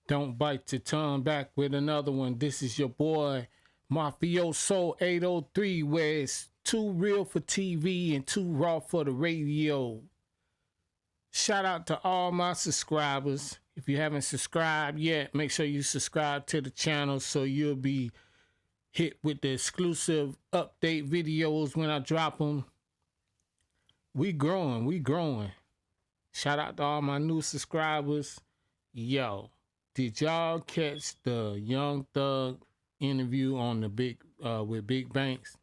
Don't bite your tongue, back with another one. This is your boy, Mafioso 803, where it's too real for TV and too raw for the radio. Shout out to all my subscribers. If you haven't subscribed yet, make sure you subscribe to the channel so you'll be hit with the exclusive update videos when I drop them. We growing. Shout out to all my new subscribers. Yo, did y'all catch the Young Thug interview on the big with Big Banks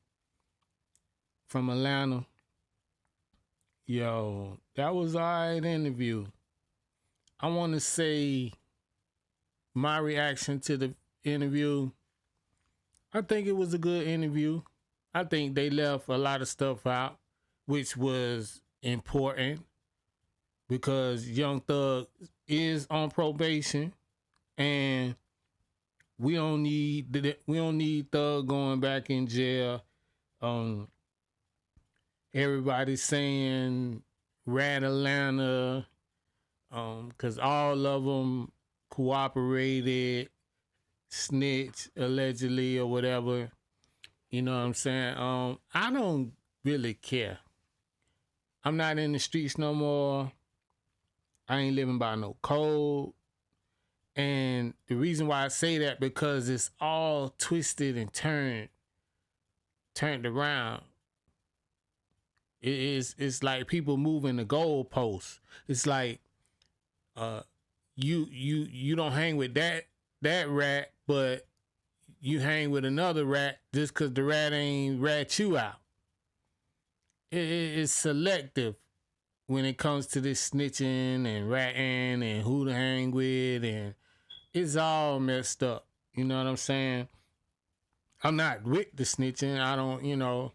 from Atlanta? Yo, that was an alright interview. I want to say my reaction to the interview. I think it was a good interview. I think they left a lot of stuff out, which was important because Young Thug is on probation, and we don't need Thug going back in jail. Everybody's saying Rat Atlanta, because all of them cooperated, snitch allegedly or whatever. You know what I'm saying? I don't really care. I'm not in the streets no more. I ain't living by no code. And the reason why I say that, because it's all twisted and turned around. It's like people moving the goalposts. It's like you don't hang with that rat, but you hang with another rat just because the rat ain't rat you out. It's selective when it comes to this snitching and ratting and who to hang with, and it's all messed up. You know what I'm saying? I'm not with the snitching. I don't,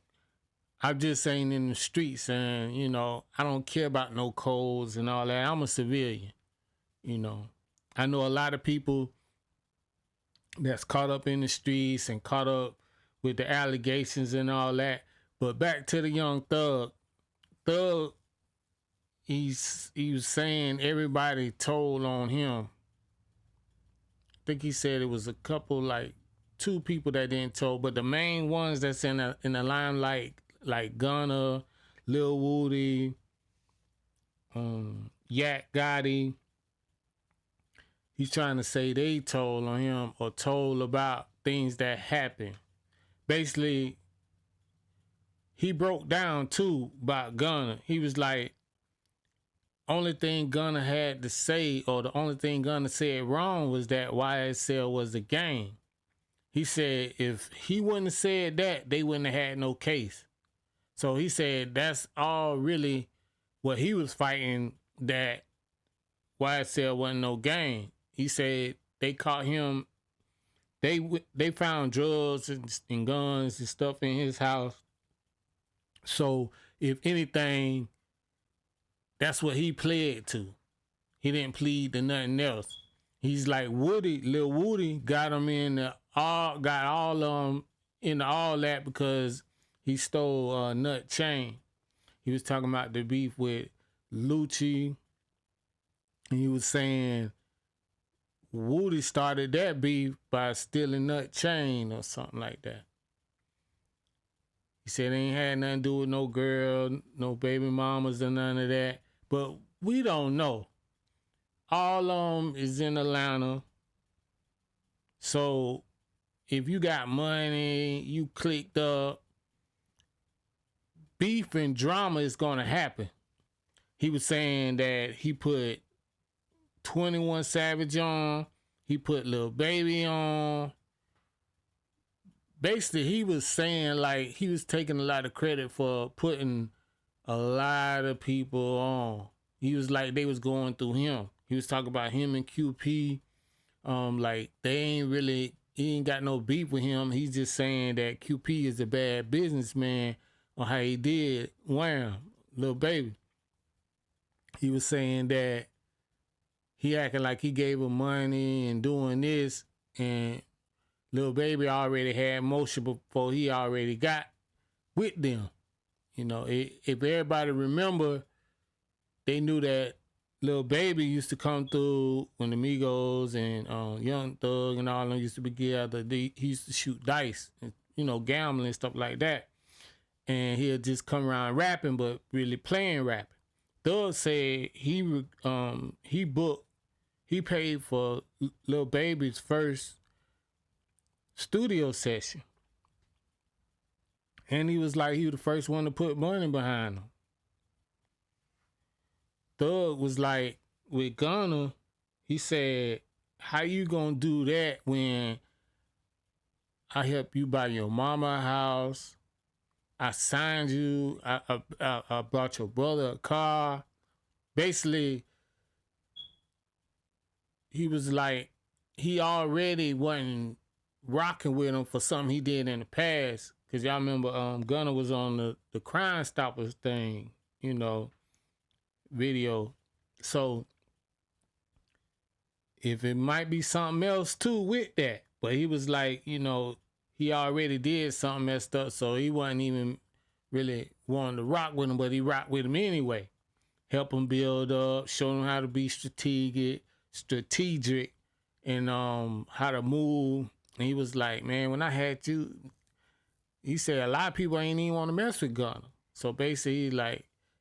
I'm just saying in the streets, and, I don't care about no codes and all that. I'm a civilian, I know a lot of people that's caught up in the streets and caught up with the allegations and all that. But back to the Young Thug. Thug, he was saying everybody told on him. I think he said it was a couple, like 2 people that didn't tell, but the main ones that's in the limelight, like Gunna, Lil Woody, Yak Gotti, he's trying to say they told on him or told about things that happened. Basically, he broke down too about Gunna. He was like, only thing Gunna had to say, or the only thing Gunna said wrong, was that YSL was a gang. He said if he wouldn't have said that, they wouldn't have had no case. So he said that's all really what he was fighting, that YSL wasn't no gang. He said they caught him. They found drugs and guns and stuff in his house. So if anything, that's what he pled to. He didn't plead to nothing else. He's like Lil Woody got him got all of them into all that because he stole a Nut chain. He was talking about the beef with Lucci, and he was saying Woody started that beef by stealing Nut chain or something like that. He said they ain't had nothing to do with no girl, no baby mamas or none of that. But we don't know. All of them is in Atlanta. So if you got money, you clicked up, beef and drama is going to happen. He was saying that he put 21 Savage on. He put Lil Baby on. Basically, he was saying like he was taking a lot of credit for putting a lot of people on. He was like they was going through him. He was talking about him and QP. Like he ain't got no beef with him. He's just saying that QP is a bad businessman on how he did Wham, Lil Baby. He was saying that he acting like he gave him money and doing this, and Lil Baby already had motion before he already got with them. If everybody remember, they knew that Lil Baby used to come through when the Migos and Young Thug and all them used to be together. He used to shoot dice, and, gambling and stuff like that. And he'll just come around rapping, but really playing rapping. Thug said he paid for Lil Baby's first studio session, and he was the first one to put money behind him. Thug was like, with Gunna, he said, how you gonna do that when I help you buy your mama a house, I signed you, I bought your brother a car. Basically, he was like, he already wasn't rocking with him for something he did in the past. Cause y'all remember Gunna was on the Crime Stoppers thing, video. So if it might be something else too with that, but he was like, he already did something messed up, so he wasn't even really wanting to rock with him, but he rocked with him anyway. Help him build up, show him how to be strategic, and how to move. And he was like, man, when I had you, he said a lot of people ain't even want to mess with Gunna. So basically,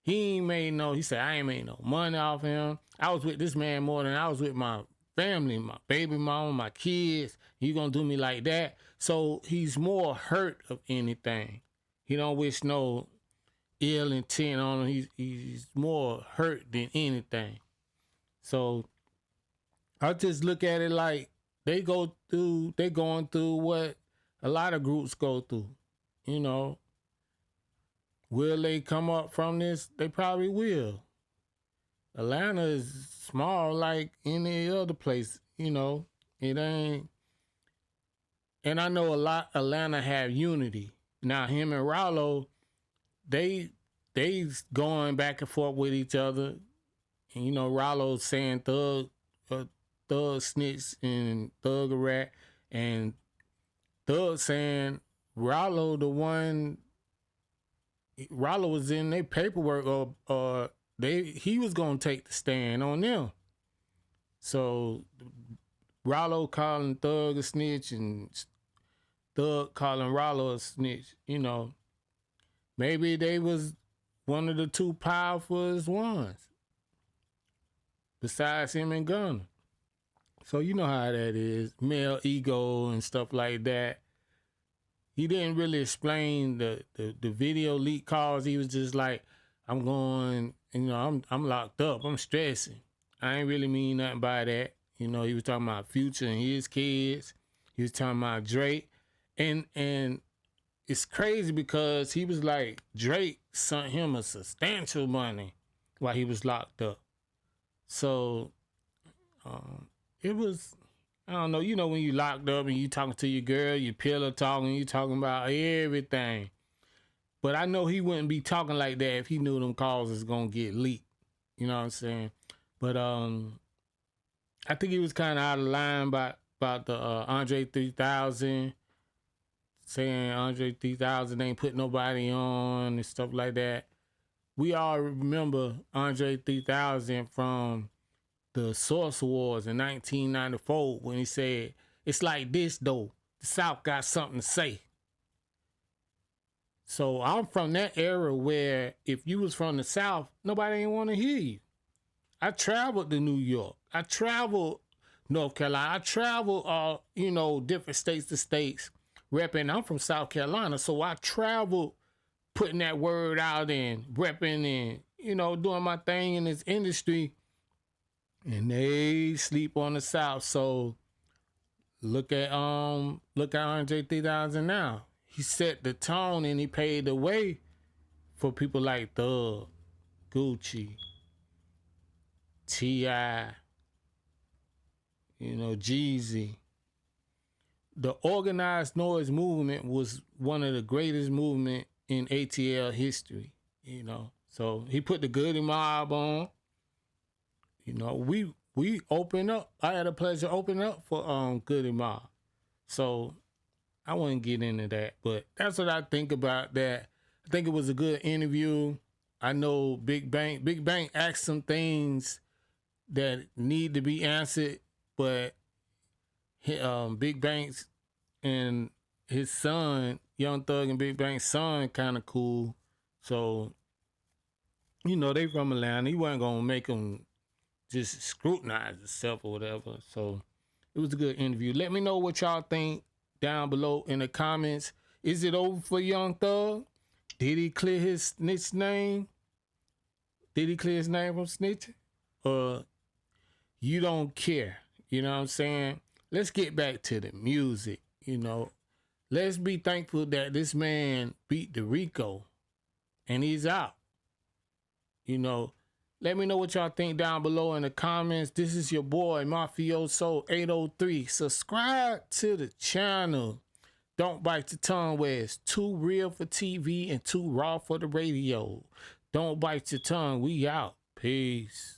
he said, I ain't made no money off him. I was with this man more than I was with my family, my baby mama, my kids. You gonna do me like that? So he's more hurt of anything. He don't wish no ill intent on him. He's more hurt than anything. So I just look at it like they're going through what a lot of groups go through. Will they come up from this? They probably will. Atlanta is small like any other place, it ain't. And I know Atlanta have unity. Now him and Rollo, they going back and forth with each other. And Rollo's saying Thug snitch and Thug a rat, and Thug saying Rollo was in their paperwork or he was gonna take the stand on them. So Rollo calling Thug a snitch and Thug calling Rollo a snitch, maybe they was one of the two powerful ones besides him and Gunna. So you know how that is, male ego and stuff like that. He didn't really explain the video leak calls. He was just like, I'm going, I'm locked up. I'm stressing. I ain't really mean nothing by that. He was talking about Future and his kids. He was talking about Drake. And it's crazy because he was like, Drake sent him a substantial money while he was locked up. So it was, I don't know, when you locked up and you talking to your girl, your pillow talking, you talking about everything. But I know he wouldn't be talking like that if he knew them calls was gonna get leaked. You know what I'm saying? But I think he was kind of out of line about the Andre 3000, saying Andre 3000 ain't put nobody on and stuff like that. We all remember Andre 3000 from the Source Awards in 1994 when he said, it's like this though, the South got something to say. So I'm from that era where if you was from the South, nobody ain't want to hear you. I traveled to New York. I traveled North Carolina. I traveled, different states to states repping. I'm from South Carolina, so I traveled putting that word out and repping and, doing my thing in this industry. And they sleep on the South. So look at Andre 3000 now. He set the tone and he paved the way for people like Thug, Gucci, T.I., Jeezy. The organized noise movement was one of the greatest movement in ATL history, So he put the Goody Mob on. We opened up. I had a pleasure opening up for Goody Mob. So I wouldn't get into that, but that's what I think about that. I think it was a good interview. I know Big Bank asked some things that need to be answered, but Big Bank's and his son, Young Thug and Big Bank's son, kind of cool. So, you know, they from Atlanta. He wasn't gonna make them just scrutinize himself or whatever. So it was a good interview. Let me know what y'all think down below in the comments. Is it over for Young Thug? Did he clear his snitch name? Did he clear his name from snitching? Or you don't care? You know what I'm saying? Let's get back to the music, you know. Let's be thankful that this man beat the Rico and he's out. You know, let me know what y'all think down below in the comments. This is your boy, Mafioso 803. Subscribe to the channel. Don't bite the tongue where it's too real for TV and too raw for the radio. Don't bite your tongue. We out. Peace.